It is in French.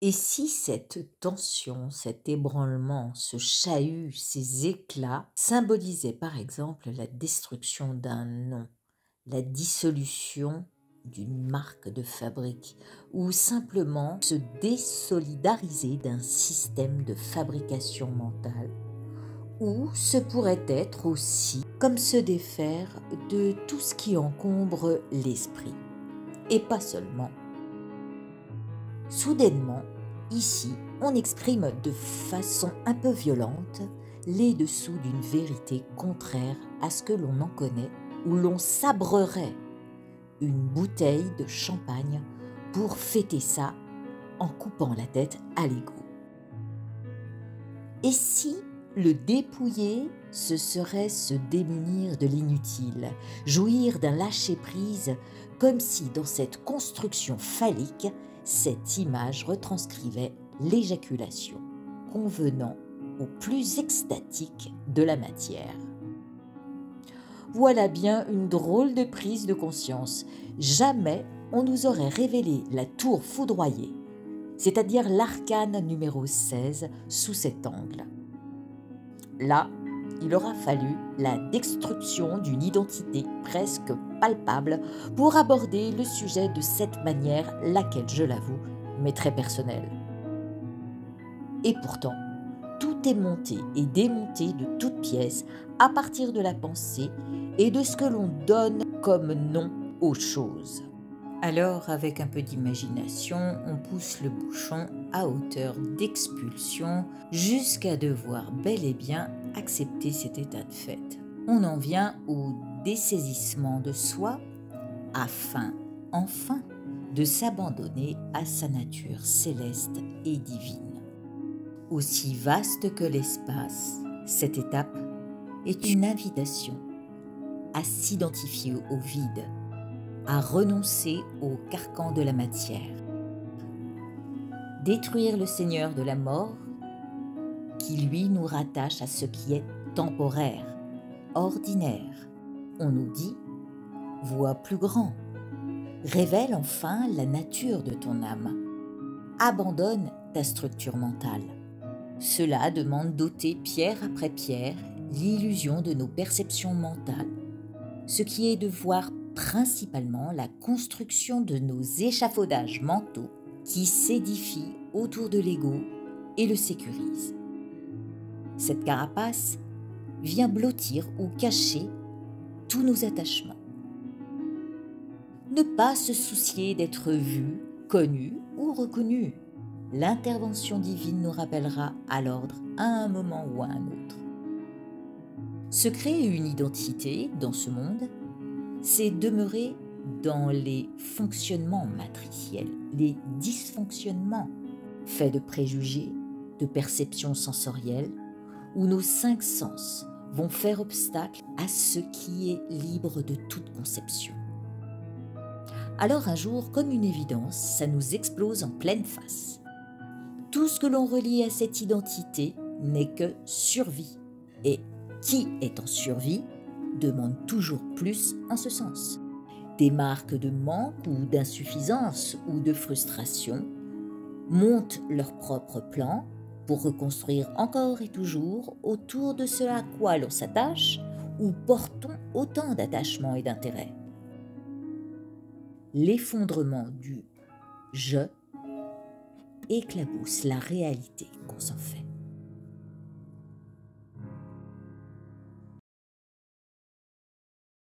Et si cette tension, cet ébranlement, ce chahut, ces éclats symbolisaient par exemple la destruction d'un nom, la dissolution d'une marque de fabrique, ou simplement se désolidariser d'un système de fabrication mentale, ou ce pourrait être aussi comme se défaire de tout ce qui encombre l'esprit, et pas seulement. Soudainement, ici, on exprime de façon un peu violente les dessous d'une vérité contraire à ce que l'on en connaît, où l'on sabrerait une bouteille de champagne pour fêter ça en coupant la tête à l'ego. Et si le dépouiller, ce serait se démunir de l'inutile, jouir d'un lâcher-prise, comme si dans cette construction phallique, cette image retranscrivait l'éjaculation, convenant au plus extatique de la matière. Voilà bien une drôle de prise de conscience. Jamais on nous aurait révélé la tour foudroyée, c'est-à-dire l'arcane numéro 16, sous cet angle. Là, il aura fallu la destruction d'une identité presque palpable pour aborder le sujet de cette manière, laquelle, je l'avoue, m'est très personnelle. Et pourtant, tout est monté et démonté de toutes pièces à partir de la pensée et de ce que l'on donne comme nom aux choses. Alors, avec un peu d'imagination, on pousse le bouchon à hauteur d'expulsion jusqu'à devoir bel et bien accepter cet état de fait. On en vient au dessaisissement de soi afin, enfin, de s'abandonner à sa nature céleste et divine. Aussi vaste que l'espace, cette étape est une invitation à s'identifier au vide, à renoncer au carcan de la matière. Détruire le Seigneur de la mort, qui lui nous rattache à ce qui est temporaire, ordinaire. On nous dit, vois plus grand, révèle enfin la nature de ton âme, abandonne ta structure mentale. Cela demande d'ôter pierre après pierre l'illusion de nos perceptions mentales, ce qui est de voir principalement la construction de nos échafaudages mentaux qui s'édifient autour de l'ego et le sécurisent. Cette carapace vient blottir ou cacher tous nos attachements. Ne pas se soucier d'être vu, connu ou reconnu. L'intervention divine nous rappellera à l'ordre à un moment ou à un autre. Se créer une identité dans ce monde, c'est demeurer dans les fonctionnements matriciels, les dysfonctionnements faits de préjugés, de perceptions sensorielles, où nos 5 sens vont faire obstacle à ce qui est libre de toute conception. Alors un jour, comme une évidence, ça nous explose en pleine face. Tout ce que l'on relie à cette identité n'est que survie. Et qui est en survie demande toujours plus en ce sens. Des marques de manque ou d'insuffisance ou de frustration montent leur propre plan pour reconstruire encore et toujours autour de ce à quoi l'on s'attache ou portons autant d'attachement et d'intérêt. L'effondrement du « je » éclabousse la réalité qu'on s'en fait.